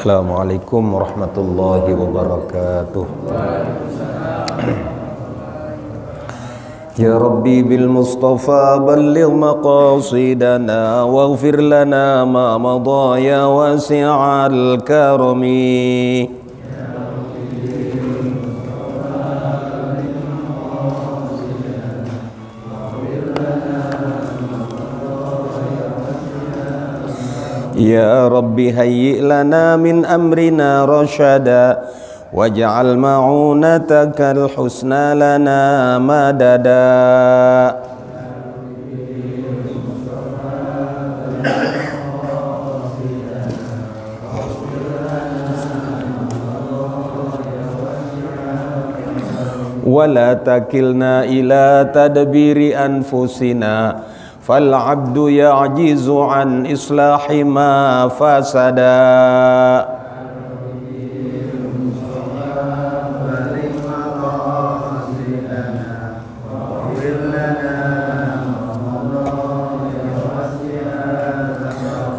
Assalamualaikum warahmatullahi wabarakatuh. Ya Rabbi bil Mustafa balligh maqasidana waghfir lana ma madha ya wasi'al karami. Ya Rabbi hayyi lana min amrina rasyada waj'al ma'unatakal husna lana madada. Wala takilna ila tadbiri anfusina fal abdu ya'jizu an islahi ma fasada.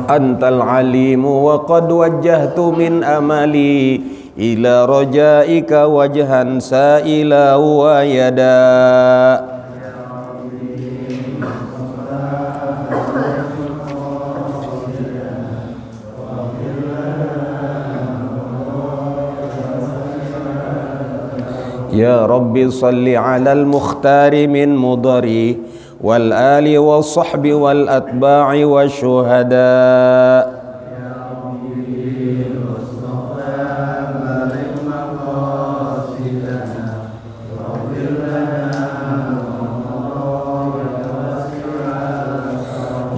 Antal alimu wa qad wajjahtu min amali ila rajaika wajhan sa'ila wa yada. Ya Rabbi salli ala al-mukhtari min mudari wal ali wal sahbi wal atba'i wa syuhada.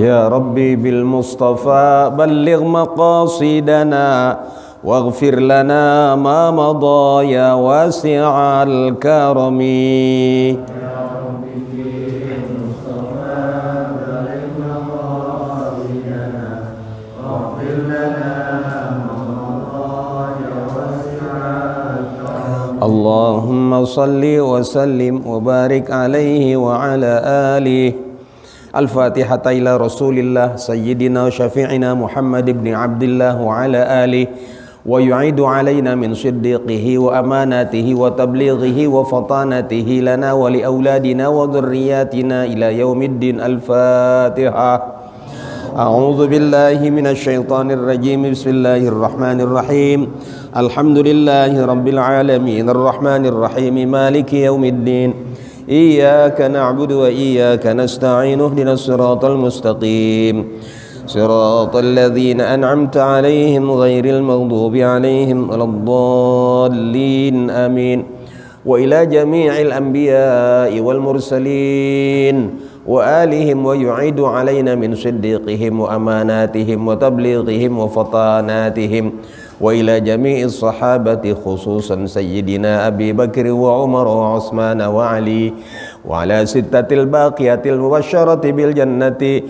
Ya Rabbi bil Mustafa balligh maqasidana waghfir lana ma madha ya wasi'al karami. Allahumma salli wa sallim wa barik alaihi wa ala alihi. Al-Fatihata ila Rasulillah Sayyidina wa syafi'ina Muhammad ibn Abdillah wa ala alihi wa yu'idu alaina min siddiqihi wa amanatihi wa tablighihi wa fatanatihi lana wa li awladina wa dhurriyyatina ila yaumiddin. Al-Fatiha. A'udzu billahi minasy syaithanir rajim. Bismillahirrahmanirrahim. Alhamdulillahi rabbil alamin arrahmanir rahim maliki yaumiddin. Iyyaka na'budu wa iyyaka nasta'in ihdinas siratal mustaqim siratal ladzina an'amta 'alaihim ghairil maghdubi 'alaihim waladdallin amin. Wa ila jami'il anbiya'i wal mursalin wa alihim wa yu'idu 'alaina min siddiqihim wa amanatihim wa tablighihim wa fatanatihim wa ila jami'is sahabati khususan sayyidina Abi Bakr wa Umar wa Utsman wa Ali wa ala sittatil baqiyatil mubasysyarati bil jannati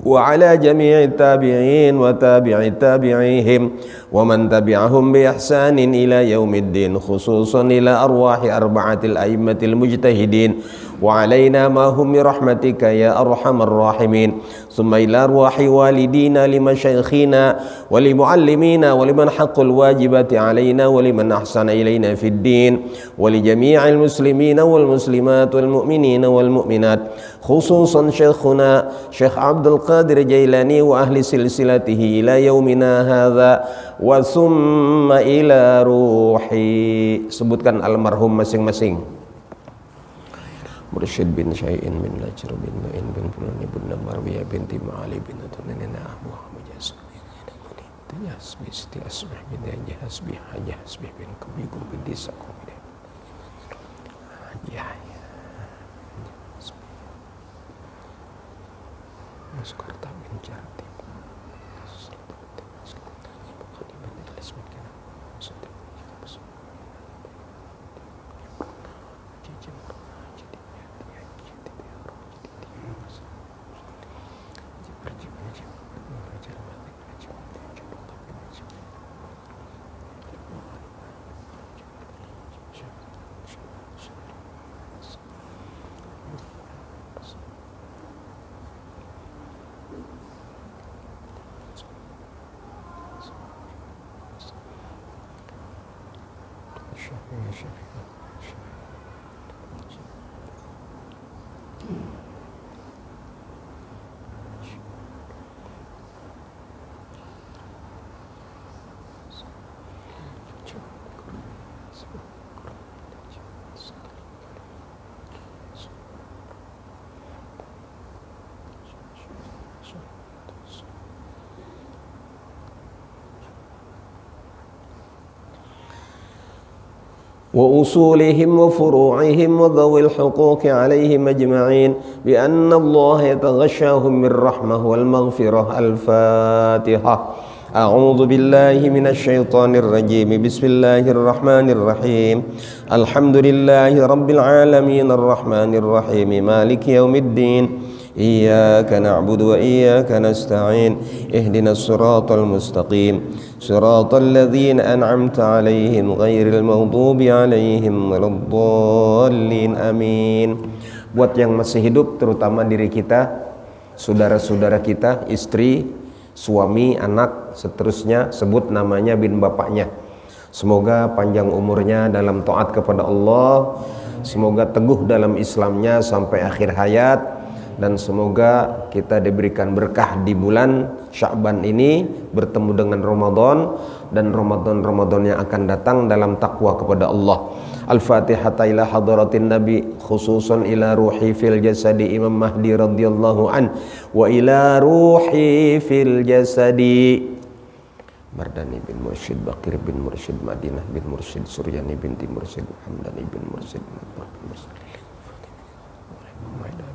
wa ala jami'it tabi'in wa tabi'it tabi'ihim wa man tabi'ahum bi ihsanin ila yaumiddin khususan ila arwahi arba'atil a'immatil mujtahidin wa alaina ma hum bi rahmatika ya arhamar rahimin. Summa ila arwahi walidina limasyayikhina wa limuallimina wa liman haqqul wajibati alaina wa liman ahsana ilaina fid din wa li jami'il muslimina wal muslimat wal mu'minina wal mu'minat khususan syekhuna Syekh Abdul Qadir Jailani wa ahli silsilatihi ila yaumina hadza wa summa ila ruhi. Sebutkan almarhum masing-masing. Mursyid bin Syai'in bin Lajr bin Ma'in bin Fulani bin Marwiyah binti Ma'ali bin Tunanina Abu Ahmad Jasmi Siti Asmah bin Haji Hasbi Haji Hasbi bin Kubikum bin Disa Kumida Haji Haji Maskarta bin Jati وأصولهم وفروعهم وذوي الحقوق عليهم أجمعين بأن الله يتغشاهم بالرحمة والمغفرة. الفاتحة. أعوذ بالله من الشيطان الرجيم. بسم الله الرحمن الرحيم. الحمد لله رب العالمين الرحمن الرحيم مالك يوم الدين. إياك نعبد وإياك نستعين. اهدنا الصراط المستقيم صراط الذين أنعمت عليهم غير المغضوب عليهم ولا الضالين. Amin. Buat yang masih hidup, terutama diri kita, saudara-saudara kita, istri, suami, anak, seterusnya, sebut namanya bin bapaknya. Semoga panjang umurnya dalam taat kepada Allah, semoga teguh dalam Islamnya sampai akhir hayat, dan semoga kita diberikan berkah di bulan Sya'ban ini, bertemu dengan Ramadan dan Ramadan yang akan datang dalam takwa kepada Allah. Al-Fatihah ila hadratin Nabi, khususan ila ruhi fil jasadi Imam Mahdi radhiyallahu an, wa ila ruhi fil jasadi Mardani bin Mursyid, Bakir bin Mursyid, Madinah bin Mursyid, Suryani binti Mursyid, Hamdani bin Mursyid,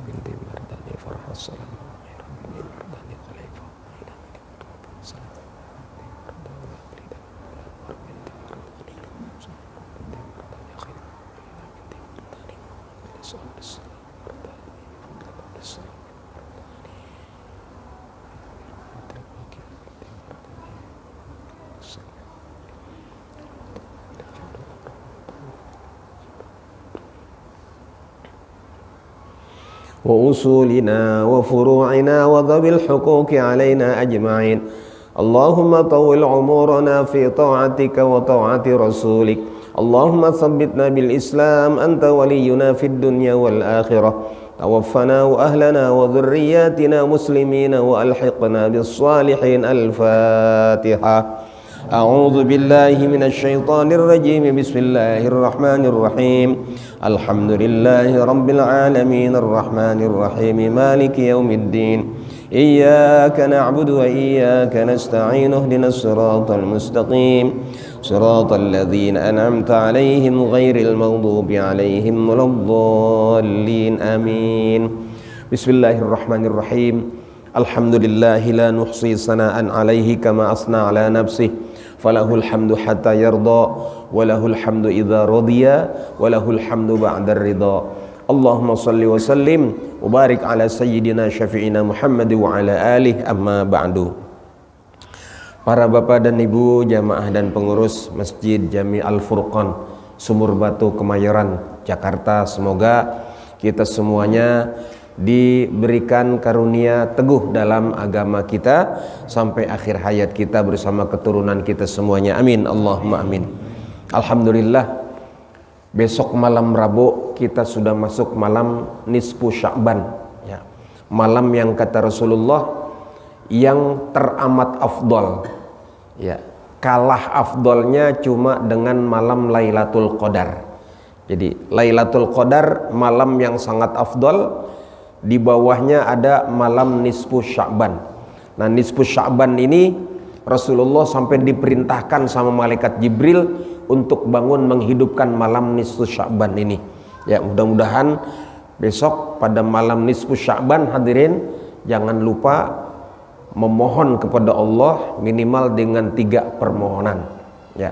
binti Mardani, Farhas Salam, bin Mardani, Khalifah, وأصولنا وفروعنا وذوي الحقوق علينا أجمعين. اللهم طول عمرنا في طاعتك وطاعة رسولك. اللهم ثبتنا بالإسلام، أنت ولينا في الدنيا والآخرة. توفنا وأهلنا وذرياتنا مسلمين وألحقنا بالصالحين. الفاتحة. أعوذ بالله من الشيطان الرجيم. بسم الله الرحمن الرحيم. الحمد لله رب العالمين الرحمن الرحيم مالك يوم الدين. إياك نعبد وإياك نستعين. اهدنا الصراط المستقيم صراط الذين أنعمت عليهم غير المغضوب عليهم ولا الضالين. آمين. بسم الله الرحمن الرحيم. الحمد لله لا نحصي ثناء عليه كما أثنى على نفسه. فله الحمد حتى يرضى وله الحمد إذا رضي وله الحمد بعد الرضا. اللهم صل وسلم وبارك على سيدنا syafi'ina Muhammad wa ala alihi. Amma ba'du. Para bapak dan ibu, jamaah dan pengurus Masjid Jami Al-Furqan, Sumur Batu, Kemayoran, Jakarta, semoga kita semuanya diberikan karunia teguh dalam agama kita sampai akhir hayat kita bersama keturunan kita semuanya. Amin. Allahumma amin. Alhamdulillah, besok malam Rabu kita sudah masuk malam nisfu Sya'ban, ya. Malam yang kata Rasulullah yang teramat afdol, ya. Kalah afdolnya cuma dengan malam Lailatul Qadar. Jadi Lailatul Qadar malam yang sangat afdol. Di bawahnya ada malam nisfu Sya'ban. Nah, nisfu Sya'ban ini Rasulullah sampai diperintahkan sama malaikat Jibril untuk bangun menghidupkan malam nisfu Sya'ban ini. Ya, mudah-mudahan besok pada malam nisfu Sya'ban, hadirin, jangan lupa memohon kepada Allah minimal dengan 3 permohonan. Ya.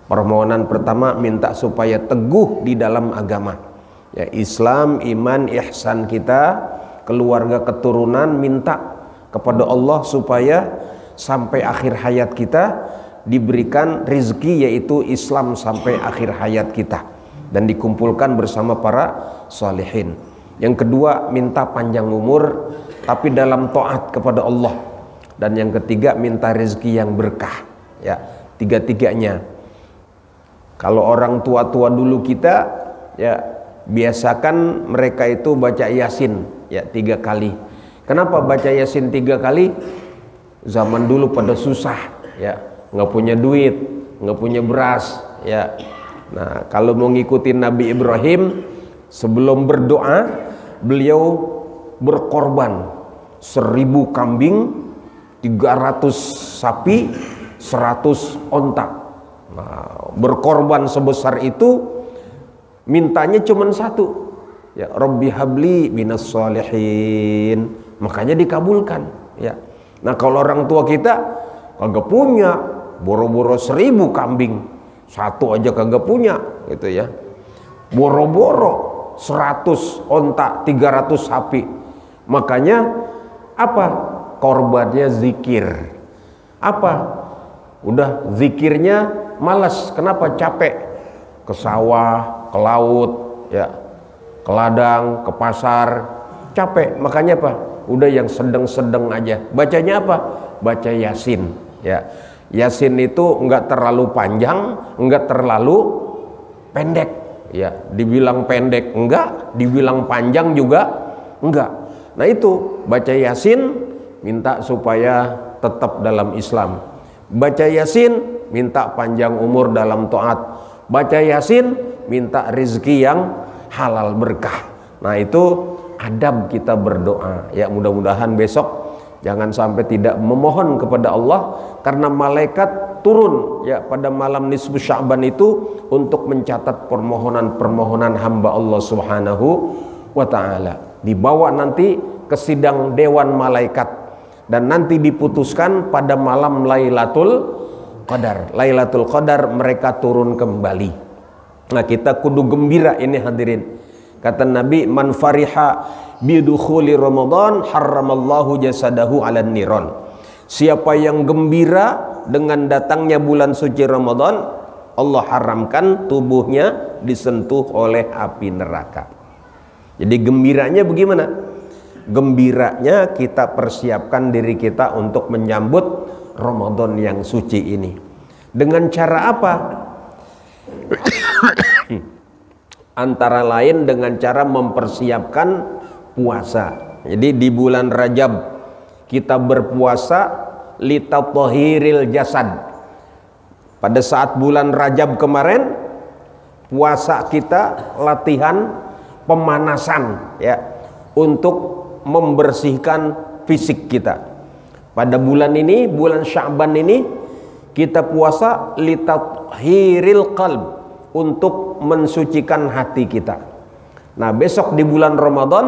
Permohonan pertama, minta supaya teguh di dalam agama. Ya, Islam, iman, ihsan kita, keluarga, keturunan, minta kepada Allah supaya sampai akhir hayat kita diberikan rezeki yaitu Islam sampai akhir hayat kita dan dikumpulkan bersama para salihin. Yang kedua, minta panjang umur tapi dalam taat kepada Allah. Dan yang ketiga, minta rezeki yang berkah. Ya, tiga-tiganya. Kalau orang tua-tua dulu kita ya biasakan mereka itu baca Yasin ya 3 kali. Kenapa baca Yasin 3 kali? Zaman dulu pada susah ya, nggak punya duit, nggak punya beras ya. Nah, kalau mau ngikutin Nabi Ibrahim, sebelum berdoa beliau berkorban 1000 kambing, 300 sapi, 100 onta. Nah, berkorban sebesar itu, mintanya cuma satu ya, Rabbi habli minas sholihin, makanya dikabulkan ya. Nah, kalau orang tua kita kagak punya, boro-boro 1000 kambing, satu aja kagak punya gitu ya, boro-boro 100 onta, 300 sapi, makanya apa? Korbannya zikir. Apa? Udah zikirnya malas. Kenapa? Capek. Ke sawah, ke laut ya, ke ladang, ke pasar, capek. Makanya apa? Udah yang sedang-sedang aja. Bacanya apa? Baca Yasin ya. Yasin itu enggak terlalu panjang, enggak terlalu pendek ya. Dibilang pendek enggak, dibilang panjang juga enggak. Nah itu baca Yasin, minta supaya tetap dalam Islam. Baca Yasin, minta panjang umur dalam taat. Baca Yasin, minta rezeki yang halal berkah. Nah itu adab kita berdoa ya. Mudah-mudahan besok jangan sampai tidak memohon kepada Allah, karena malaikat turun ya pada malam nisfu Sya'ban itu untuk mencatat permohonan-permohonan hamba Allah Subhanahu wa ta'ala. Dibawa nanti ke sidang dewan malaikat dan nanti diputuskan pada malam Lailatul Qadar. Lailatul Qadar mereka turun kembali. Nah, kita kudu gembira ini hadirin. Kata Nabi, man fariha bidukhuli Ramadan harramallahu jasadahu 'alan niron. Siapa yang gembira dengan datangnya bulan suci Ramadan, Allah haramkan tubuhnya disentuh oleh api neraka. Jadi gembiranya bagaimana? Gembiranya kita persiapkan diri kita untuk menyambut Ramadan yang suci ini. Dengan cara apa? Antara lain dengan cara mempersiapkan puasa. Jadi di bulan Rajab kita berpuasa litatahhiril jasad. Pada saat bulan Rajab kemarin, puasa kita latihan pemanasan ya, untuk membersihkan fisik kita. Pada bulan ini, bulan Sya'ban ini, kita puasa litathhiril qalb, untuk mensucikan hati kita. Nah, besok di bulan Ramadan,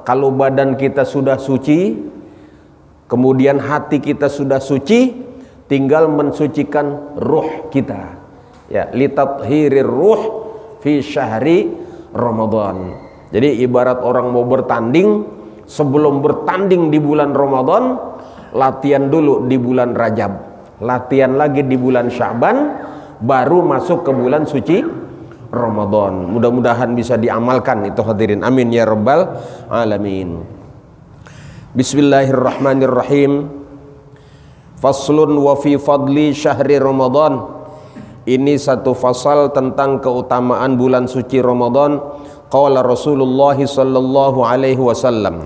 kalau badan kita sudah suci, kemudian hati kita sudah suci, tinggal mensucikan ruh kita. Ya, litathhirir ruh fi syahri Ramadan. Jadi ibarat orang mau bertanding, sebelum bertanding di bulan Ramadan, latihan dulu di bulan Rajab, latihan lagi di bulan Sya'ban, baru masuk ke bulan suci Ramadan. Mudah-mudahan bisa diamalkan itu hadirin, amin ya rabbal alamin. Bismillahirrahmanirrahim. Faslun wa fi fadli syahri Ramadan. Ini satu fasal tentang keutamaan bulan suci Ramadan. Qala Rasulullah sallallahu alaihi wasallam,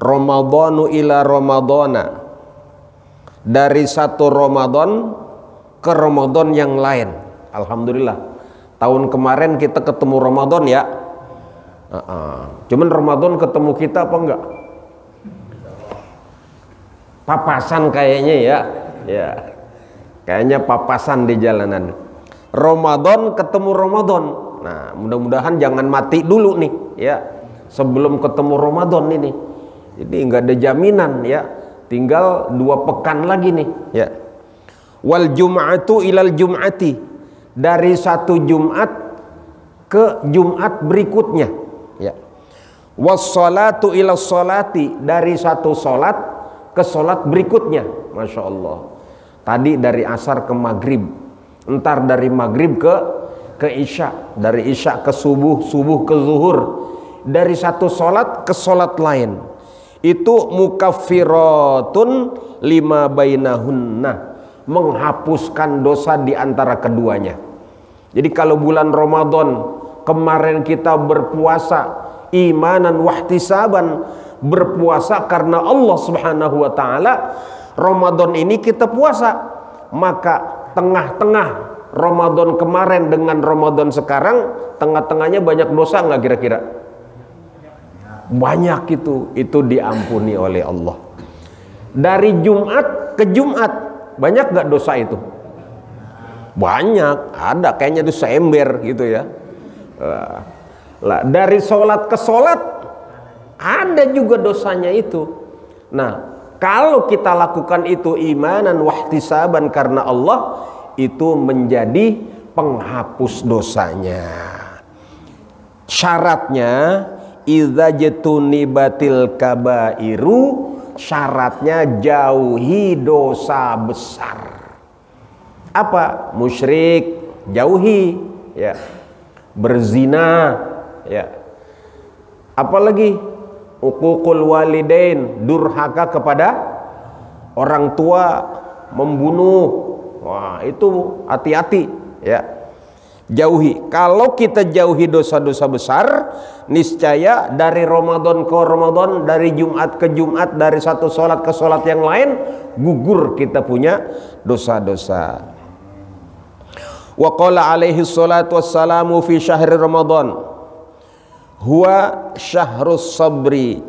Ramadhanu ila Ramadhana, dari satu Ramadan ke Ramadan yang lain. Alhamdulillah, tahun kemarin kita ketemu Ramadan ya. Cuman Ramadan ketemu kita apa enggak? Papasan kayaknya ya. Ya, kayaknya papasan di jalanan. Ramadan ketemu Ramadan. Nah, mudah-mudahan jangan mati dulu nih ya, sebelum ketemu Ramadan ini. Jadi nggak ada jaminan ya, tinggal 2 pekan lagi nih ya. Wal jum'atu ilal jum'ati, dari satu Jumat ke Jumat berikutnya ya. Was salatu ilal salati, dari satu salat ke salat berikutnya. Masya Allah, tadi dari asar ke maghrib, entar dari maghrib ke isya, dari isya ke subuh, subuh ke zuhur, dari satu salat ke salat lain. Itu mukaffiratun lima bainahunna, menghapuskan dosa di antara keduanya. Jadi kalau bulan Ramadan kemarin kita berpuasa imanan wahtisaban, berpuasa karena Allah Subhanahu wa taala, Ramadan ini kita puasa, maka tengah-tengah Ramadan kemarin dengan Ramadan sekarang, tengah-tengahnya banyak dosa nggak kira-kira? Banyak itu diampuni oleh Allah. Dari Jumat ke Jumat banyak nggak dosa itu? Banyak, ada kayaknya dosa ember gitu ya. Lah, dari sholat ke sholat ada juga dosanya itu. Nah, kalau kita lakukan itu imanan wahtisaban karena Allah, itu menjadi penghapus dosanya. Syaratnya idza jatunibatil kabairu, syaratnya jauhi dosa besar. Apa? Musyrik jauhi, ya. Berzina, ya. Apalagi uququl walidain, durhaka kepada orang tua, membunuh. Wah, itu hati-hati, ya. Jauhi. Kalau kita jauhi dosa-dosa besar, niscaya dari Ramadan ke Ramadan, dari Jumat ke Jumat, dari satu sholat ke sholat yang lain, gugur kita punya dosa-dosa. Wa qala alaihi salatu wassalamu fi syahri Ramadan, huwa syahrus sabri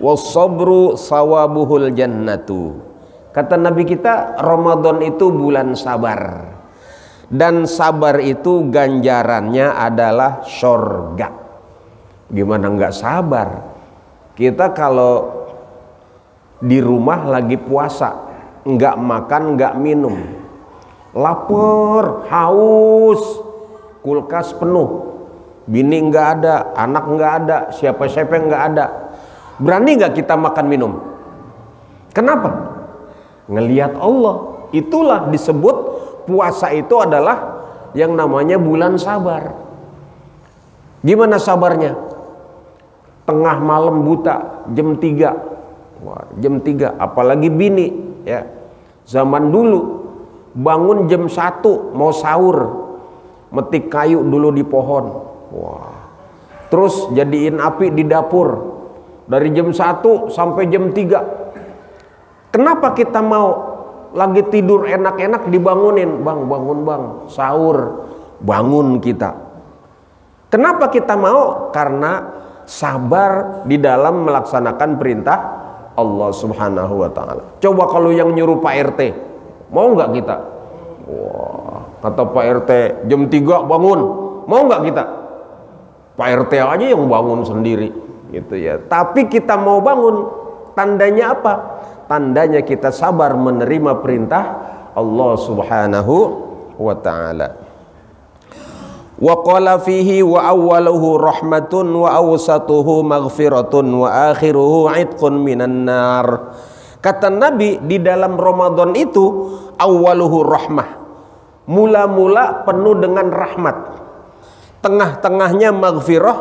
was sabru sawabuhul jannatu. Kata Nabi kita, Ramadan itu bulan sabar, dan sabar itu ganjarannya adalah surga. Gimana nggak sabar? Kita kalau di rumah lagi puasa, nggak makan, nggak minum, lapar, haus, kulkas penuh, bini nggak ada, anak nggak ada, siapa-siapa nggak ada, berani nggak kita makan minum? Kenapa? Ngelihat Allah. Itulah disebut puasa itu adalah yang namanya bulan sabar. Gimana sabarnya? Tengah malam buta, jam 3. Wah, jam 3, apalagi bini, ya. Zaman dulu bangun jam 1 mau sahur, metik kayu dulu di pohon. Wah. Terus jadiin api di dapur dari jam 1 sampai jam 3. Kenapa kita mau lagi tidur enak-enak dibangunin? Bang, bangun bang, sahur. Bangun kita. Kenapa kita mau? Karena sabar di dalam melaksanakan perintah Allah Subhanahu wa ta'ala. Coba kalau yang nyuruh Pak RT, mau nggak kita? Wah, kata Pak RT jam 3 bangun, mau nggak kita? Pak RT aja yang bangun sendiri gitu ya. Tapi kita mau bangun, tandanya apa? Tandanya kita sabar menerima perintah Allah Subhanahu wa ta'ala. Wa qala fihi wa awwaluhu rahmatun wa awsatuhu maghfiratun wa akhiruhu itqun minan nar. Kata Nabi, di dalam Ramadan itu awwaluhu rahmah, mula-mula penuh dengan rahmat, tengah-tengahnya maghfirah,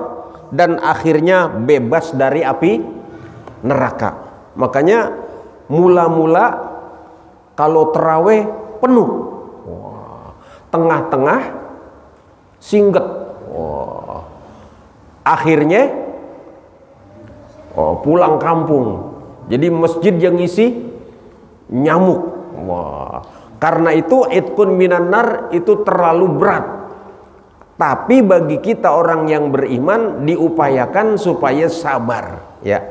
dan akhirnya bebas dari api neraka. Makanya mula-mula kalau terawih penuh, tengah-tengah singget, akhirnya pulang kampung. Jadi masjid yang isi nyamuk. Karena itu itqun minan nar itu terlalu berat. Tapi bagi kita orang yang beriman diupayakan supaya sabar, ya.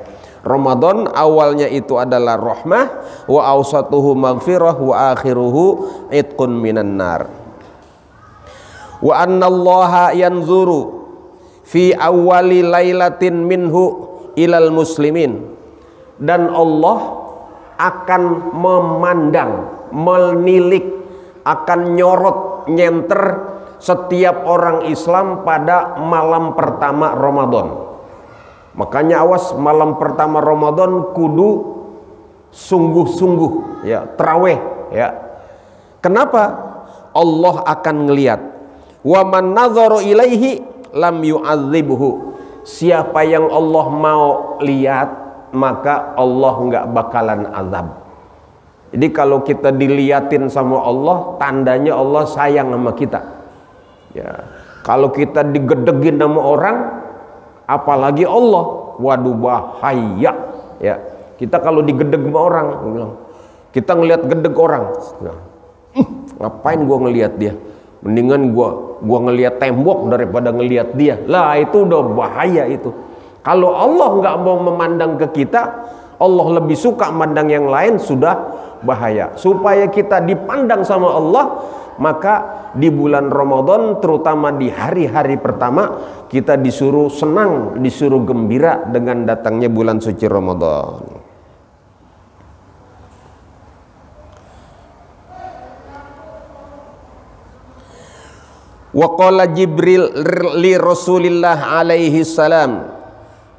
Ramadan awalnya itu adalah rahmah, wa awsatuhu maghfirah, wa akhiruhu itqun minan nar. Wa annallaha yanzuru fi awwali lailatin minhu ilal muslimin, dan Allah akan memandang, menilik, akan nyorot, nyenter setiap orang Islam pada malam pertama Ramadan. Makanya awas, malam pertama Ramadan kudu sungguh-sungguh, ya, tarawih, ya. Kenapa? Allah akan ngelihat. Wa man nadhara ilaihi lam yu'adzibhu. Siapa yang Allah mau lihat, maka Allah nggak bakalan azab. Jadi kalau kita diliatin sama Allah, tandanya Allah sayang sama kita. Ya, kalau kita digedegin sama orang, apalagi Allah, waduh bahaya. Ya, kita kalau digedeg sama orang, kita ngelihat gedeg orang, ngapain gua ngelihat dia? Mendingan gua ngelihat tembok daripada ngelihat dia. Lah itu udah bahaya itu. Kalau Allah nggak mau memandang ke kita, Allah lebih suka mandang yang lain, sudah bahaya. Supaya kita dipandang sama Allah, maka di bulan Ramadan, terutama di hari-hari pertama, kita disuruh senang, disuruh gembira dengan datangnya bulan suci Ramadan. Wa qala Jibril li Rasulillah alaihi salam,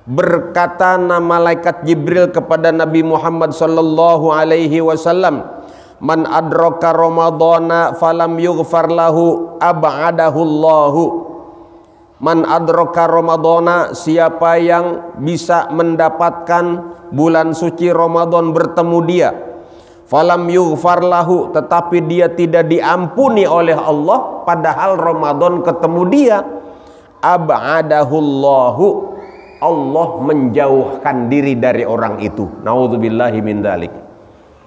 berkata malaikat Jibril kepada Nabi Muhammad sallallahu alaihi wasallam, man adraka ramadhana falam yughfar lahu ab'adahu Allahu. Man adraka ramadhana, siapa yang bisa mendapatkan bulan suci Ramadan bertemu dia, falam yughfar lahu, tetapi dia tidak diampuni oleh Allah padahal Ramadan ketemu dia, ab'adahu Allahu, Allah menjauhkan diri dari orang itu. Naudzubillahi min dzalik.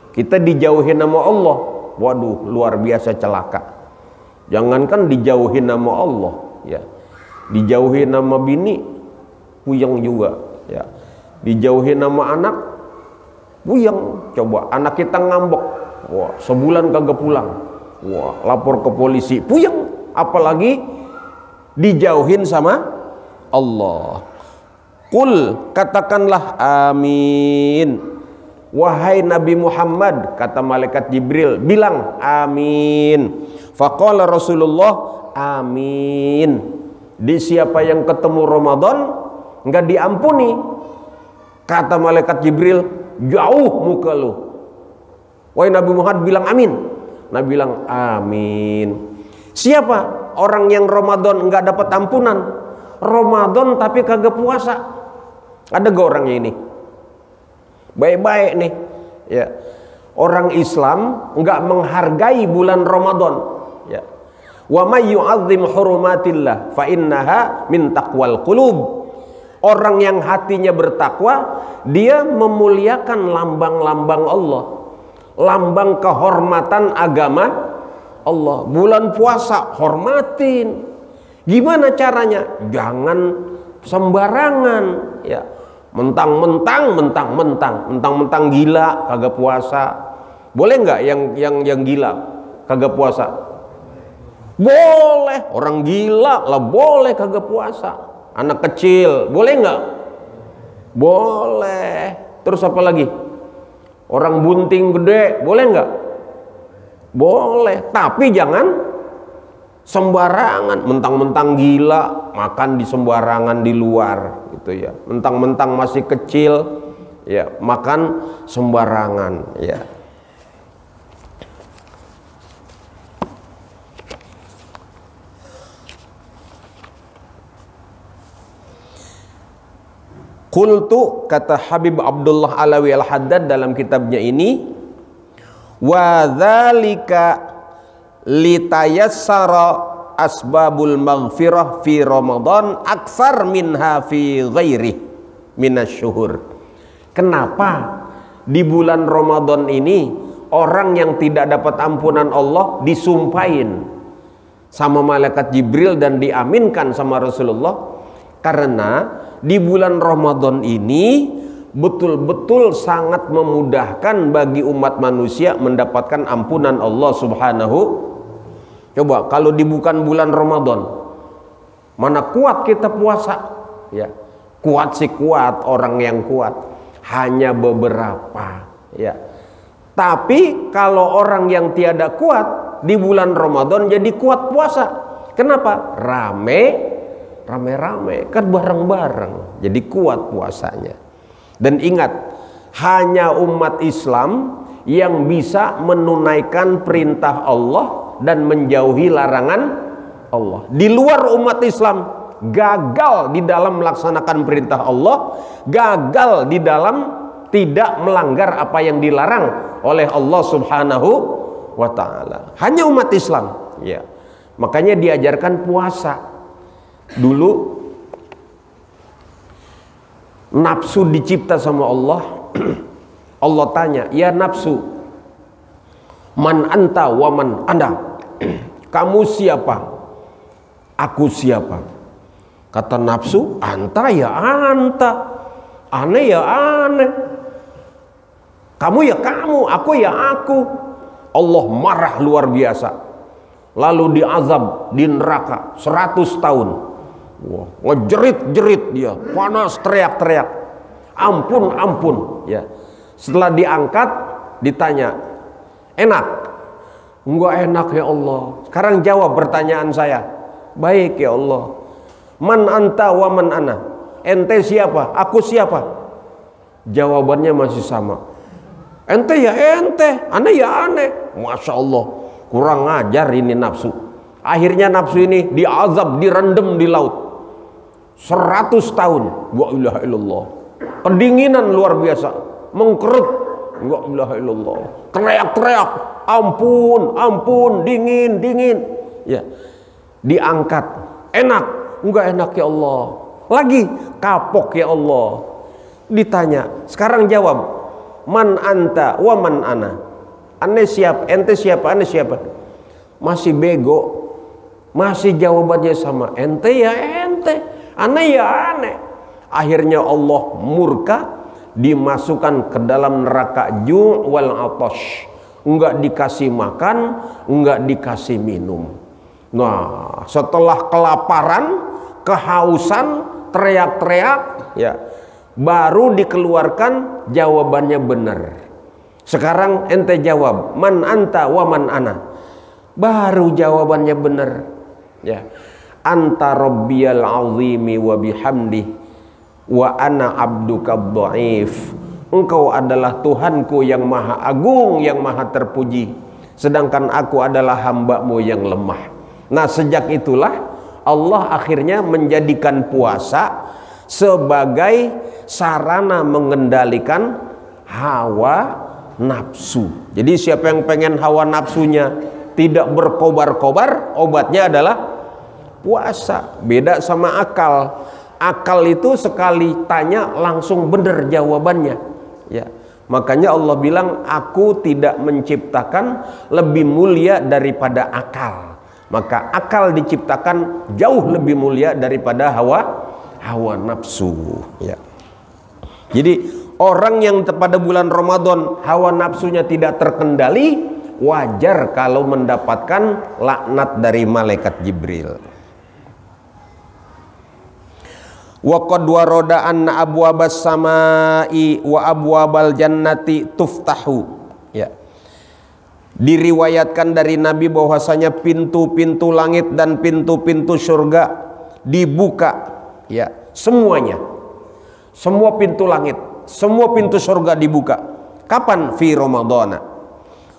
Kita dijauhin nama Allah, waduh luar biasa celaka. Jangankan dijauhin nama Allah, ya, dijauhin nama bini, puyeng juga, ya. Dijauhin nama anak, puyeng. Coba anak kita ngambek, wah sebulan kagak pulang, wah lapor ke polisi, puyeng. Apalagi dijauhin sama Allah. Qul, katakanlah amin. Wahai Nabi Muhammad, kata malaikat Jibril, bilang amin. Faqala Rasulullah, amin. Di siapa yang ketemu Ramadan nggak diampuni, kata malaikat Jibril, jauh muka lu. Wahai Nabi Muhammad, bilang amin. Nabi bilang amin. Siapa orang yang Ramadan nggak dapat ampunan? Ramadan tapi kagak puasa. Ada gak orangnya ini? Baik-baik nih, ya. Orang Islam nggak menghargai bulan Ramadan, ya. Wa may yu'azzim hurumatillah fa innaha min taqwal qulub. Orang yang hatinya bertakwa, dia memuliakan lambang-lambang Allah, lambang kehormatan agama Allah. Bulan puasa hormatin. Gimana caranya? Jangan sembarangan, ya. Mentang-mentang gila kagak puasa. Boleh nggak yang gila kagak puasa? Boleh. Orang gila lah boleh kagak puasa. Anak kecil boleh nggak? Boleh. Terus apa lagi? Orang bunting gede boleh nggak? Boleh. Tapi jangan sembarangan, mentang-mentang gila makan di sembarangan di luar gitu ya, mentang-mentang masih kecil ya makan sembarangan ya. Qultu, kata Habib Abdullah Alawi Al-Haddad dalam kitabnya ini, wa dzalika litayassara asbabul maghfirah fi Ramadan aksar minha fi ghairi minasyuhur. Kenapa di bulan Ramadan ini orang yang tidak dapat ampunan Allah disumpahin sama malaikat Jibril dan diaminkan sama Rasulullah? Karena di bulan Ramadan ini betul-betul sangat memudahkan bagi umat manusia mendapatkan ampunan Allah Subhanahu. Coba kalau di bukan bulan Ramadan, mana kuat kita puasa, ya. Kuat sih kuat, orang yang kuat hanya beberapa, ya. Tapi kalau orang yang tiada kuat di bulan Ramadan jadi kuat puasa. Kenapa? Rame-rame kan bareng-bareng, jadi kuat puasanya. Dan ingat, hanya umat Islam yang bisa menunaikan perintah Allah dan menjauhi larangan Allah. Di luar umat Islam gagal di dalam melaksanakan perintah Allah, gagal di dalam tidak melanggar apa yang dilarang oleh Allah Subhanahu wa ta'ala. Hanya umat Islam, ya. Makanya diajarkan puasa. Dulu nafsu dicipta sama Allah. Allah tanya, ya nafsu, man anta wa man ana. Kamu siapa? Aku siapa? Kata nafsu, anta ya anta, ane ya ane. Kamu ya kamu, aku ya aku. Allah marah luar biasa. Lalu diazab di neraka 100 tahun. Wah, ngejerit-jerit dia, panas, teriak-teriak. Ampun, ampun, ya. Setelah diangkat, ditanya, enak? Enggak enak ya Allah. Sekarang jawab pertanyaan saya. Baik ya Allah. Man anta wa man ana. Ente siapa? Aku siapa? Jawabannya masih sama. Ente ya ente, ane ya ane. Masya Allah, kurang ngajar ini nafsu. Akhirnya nafsu ini diazab, direndam di laut 100 tahun. Wa ilaha illallah. Kedinginan luar biasa, mengkerut. Wa ilaha illallah. Teriak-teriak, ampun, ampun, dingin, dingin. Ya, diangkat, enak, enggak enak ya Allah. Lagi kapok ya Allah. Ditanya, sekarang jawab. Man anta wa man ana. Ane siapa? Ente siapa? Ane siapa? Masih bego. Masih jawabannya sama. Ente ya ente, ane ya ane. Akhirnya Allah murka, dimasukkan ke dalam neraka ju' wal atash. Enggak dikasih makan, enggak dikasih minum. Nah, setelah kelaparan, kehausan, teriak-teriak, ya, baru dikeluarkan jawabannya benar. Sekarang ente jawab, man anta wa man ana. Baru jawabannya benar. Ya. Anta rabbiyal azimi wa bihamdi wa ana abduka dhaif. Engkau adalah Tuhanku yang maha agung, yang maha terpuji, sedangkan aku adalah hambamu yang lemah. Nah, sejak itulah Allah akhirnya menjadikan puasa sebagai sarana mengendalikan hawa nafsu. Jadi siapa yang pengen hawa nafsunya tidak berkobar-kobar, obatnya adalah puasa. Beda sama akal. Akal itu sekali tanya langsung benar jawabannya. Ya. Makanya Allah bilang, aku tidak menciptakan lebih mulia daripada akal. Maka akal diciptakan jauh lebih mulia daripada hawa nafsu. Ya. Jadi orang yang pada bulan Ramadan hawa nafsunya tidak terkendali, wajar kalau mendapatkan laknat dari malaikat Jibril. Wa qad warada anna abwabas samai wa abwabal jannati tuftahu. Ya. Diriwayatkan dari Nabi bahwasanya pintu-pintu langit dan pintu-pintu surga dibuka, ya, semuanya. Semua pintu langit, semua pintu surga dibuka. Kapan? Fi Ramadhana.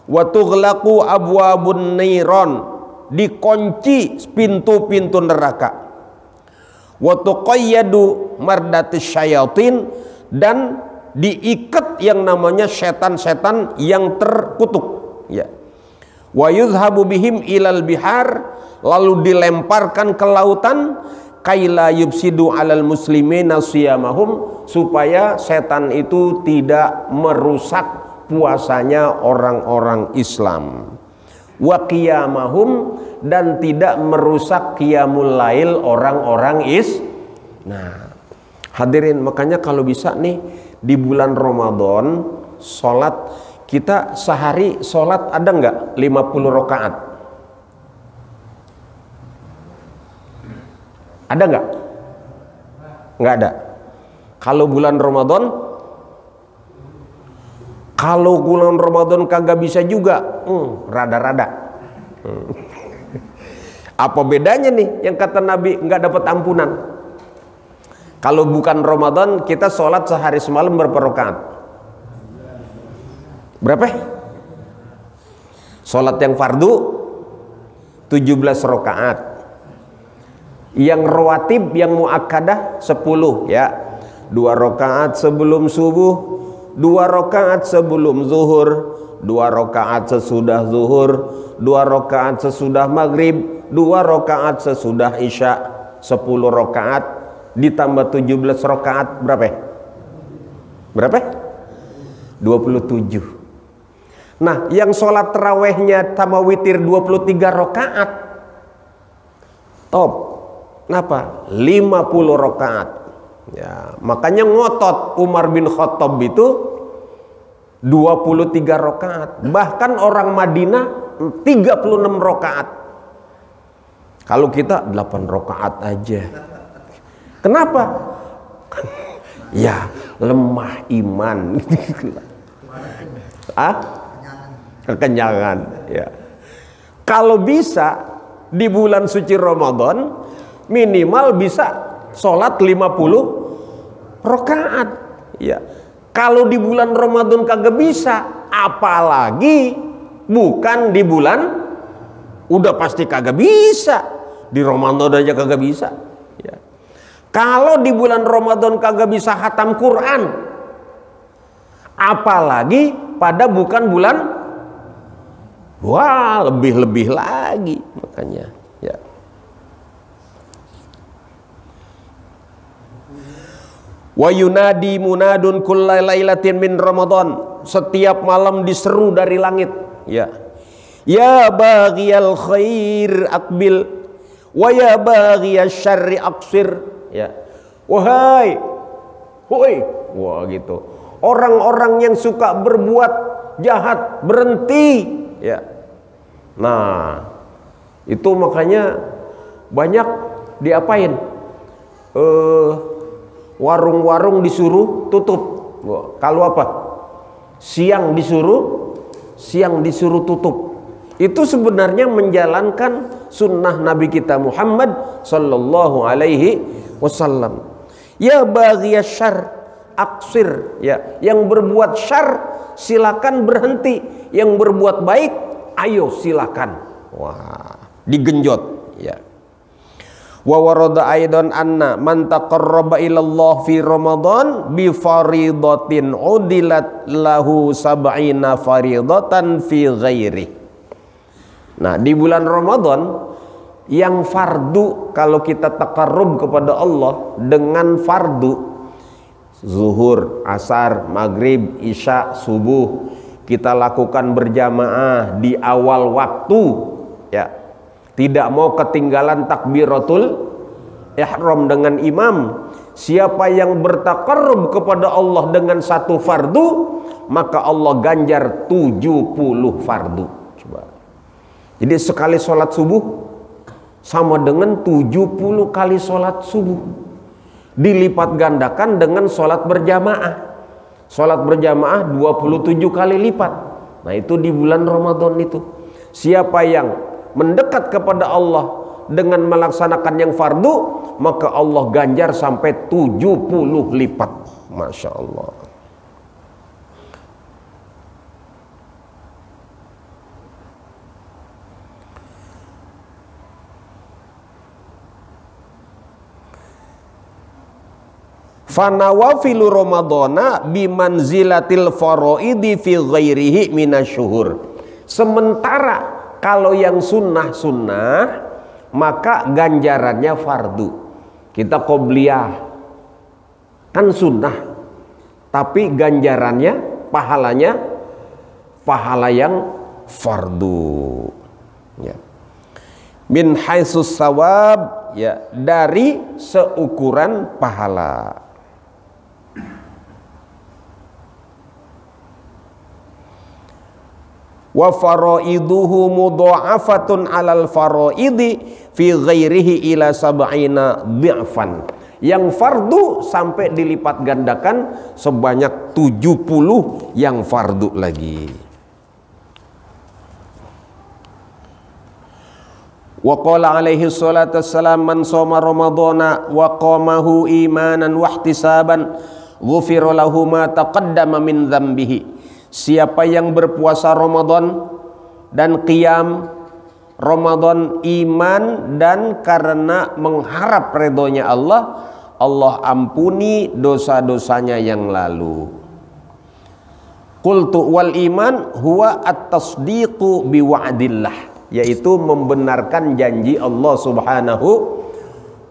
Wa tughlaqu abwabun niron, dikunci pintu-pintu neraka. Wa tuqayyadu mardatis syayatin, dan diikat yang namanya setan-setan yang terkutuk. Ya. Wa yuzhabu bihim ilal bihar, lalu dilemparkan ke lautan, kaila yubsidu alal muslimina siyamahum, supaya setan itu tidak merusak puasanya orang-orang Islam. Wa qiyamahum, dan tidak merusak qiyamul lail orang-orang Nah, hadirin, makanya kalau bisa nih di bulan Ramadan sholat kita sehari sholat ada nggak 50 rakaat? Ada nggak? Nggak ada. Kalau bulan Ramadan kagak bisa juga, rada-rada. Apa bedanya nih yang kata Nabi nggak dapat ampunan? Kalau bukan Ramadan kita sholat sehari semalam berapa rakaat? Berapa? Sholat yang fardu 17 rakaat. Yang rawatib, yang muakkadah 10, ya. 2 rakaat sebelum subuh, 2 rakaat sebelum zuhur, 2 rakaat sesudah zuhur, 2 rakaat sesudah maghrib, 2 rakaat sesudah Isya, 10 rakaat ditambah 17 rakaat berapa? Berapa? 27. Nah, yang sholat tarawehnya sama witir 23 rakaat top. Kenapa? 50 rakaat. Ya, makanya ngotot Umar bin Khattab itu 23 rakaat. Bahkan orang Madinah 36 rakaat. Kalau kita 8 rakaat aja. Kenapa? Ya, lemah iman. Kekenyangan. Ya. Kalau bisa di bulan suci Ramadan minimal bisa sholat 50 rakaat. Ya. Kalau di bulan Ramadan kagak bisa, apalagi bukan di bulan, udah pasti kagak bisa. Di Ramadan aja kagak bisa. Ya. Kalau di bulan Ramadan kagak bisa khatam Quran, apalagi pada bukan bulan, wah lebih-lebih lagi makanya. Ya. Wa yunadi munadun kulla lailatin min Ramadan, setiap malam diseru dari langit, ya. Ya baghiyal khair aqbil wa ya baghiyasy syarri aqsir, ya. Wahai, wah gitu. Orang-orang yang suka berbuat jahat berhenti, ya. Nah, itu makanya banyak diapain? Warung-warung disuruh tutup. Kalau apa? Siang disuruh tutup. Itu sebenarnya menjalankan sunnah Nabi kita Muhammad sallallahu alaihi wasallam. Ya baghiyasy syarr aqsir, ya. Yang berbuat syar silakan berhenti, yang berbuat baik ayo silakan. Wah, digenjot, ya. Wa warada aidan anna man taqarraba ilallah fi Ramadan bi faridatin udilat lahu sab'ina faridatan fi ghairi. Nah, di bulan Ramadan yang fardu, kalau kita taqarrub kepada Allah dengan fardu zuhur, asar, maghrib, isya, subuh, kita lakukan berjamaah di awal waktu, ya. Tidak mau ketinggalan takbiratul ihram dengan imam. Siapa yang bertaqarrub kepada Allah dengan satu fardu, maka Allah ganjar 70 fardu. Coba. Jadi sekali sholat subuh sama dengan 70 kali sholat subuh. Dilipat gandakan dengan sholat berjamaah. Sholat berjamaah 27 kali lipat. Nah, itu di bulan Ramadan itu. Siapa yang mendekat kepada Allah dengan melaksanakan yang fardu, maka Allah ganjar sampai 70 lipat. Masya Allah. Fanawafilu Ramadana bimanzilatil faraidi fi ghairihi minasyuhur. Sementara kalau yang sunnah-sunnah maka ganjarannya fardu. Kita qobliyah kan sunnah, tapi ganjarannya, pahalanya pahala yang fardu, ya. Min haitsus sawab, ya, dari seukuran pahala. Wa faraiduhu mudha'afatun 'alal faraidi fi ghairihi ila sab'ina dhi'fan. Yang fardu sampai dilipat gandakan sebanyak 70 yang fardu lagi. Wa qala alaihi salatu wassalam man shoma ramadhana wa qamahu imanan wa ihtisaban ghufira lahu ma taqaddama min dzambihi. Siapa yang berpuasa Ramadan dan qiyam Ramadan iman dan karena mengharap ridhonya Allah, Allah ampuni dosa-dosanya yang lalu. Qultu wal iman huwa at-tasdiqu bi wa'dillah. yaitu membenarkan janji Allah Subhanahu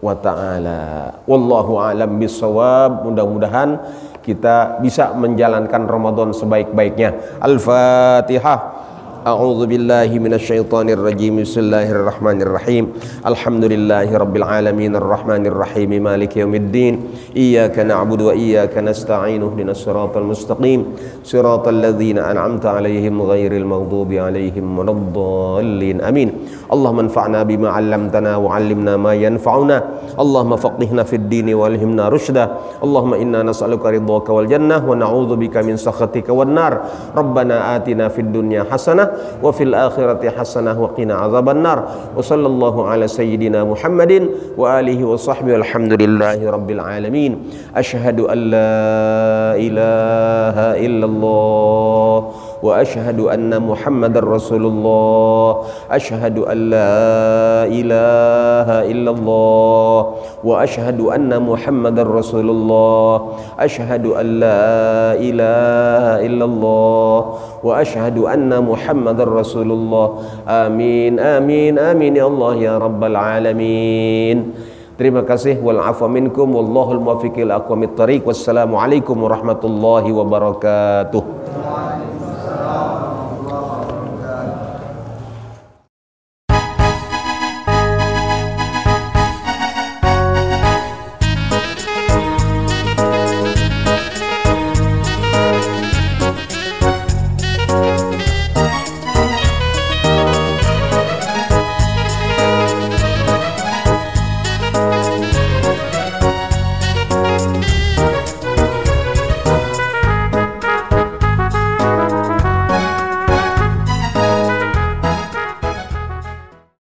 wa ta'ala. Wallahu a'lam bissawab. Mudah-mudahan kita bisa menjalankan Ramadan sebaik-baiknya. Al-Fatihah. A'udzu billahi minasyaitonir rajim. Bismillahirrahmanirrahim. Alhamdulillahi rabbil alamin arrahmanir rahim maliki yaumiddin. Iyyaka na'budu wa iyyaka nasta'in. Ihdinas siratal mustaqim. Siratal ladzina an'amta 'alaihim ghairil maghdubi 'alaihim waladdallin. Amin. Allahumma anfa'na bima 'allamtana wa 'allimna ma yanfa'una. Allahumma faqihna fid dini wa alhimna rusyda. Allahumma inna nas'aluka ridhaka wal jannah wa na'udzubika min sakhatika wan nar. Rabbana atina fid dunya hasanah wa fil akhirati hasanah wa qina azabannar. Wa sallallahu ala sayyidina Muhammadin wa alihi wa sahbihi alhamdulillahi rabbil alamin. Asyhadu an la ilaha illallah wa asyhadu anna Muhammadar Rasulullah. Asyhadu an la ilaha illallah wa asyhadu anna Muhammadar Rasulullah. Asyhadu an la ilaha illallah wa asyhadu anna Muhammadar Rasulullah. Amin amin amin ya Allah ya rabbal alamin. Terima kasih. Wal afwa minkum wallahul muwaffiq ila aqwamit thariq. Wassalamu alaikum warahmatullahi wabarakatuh.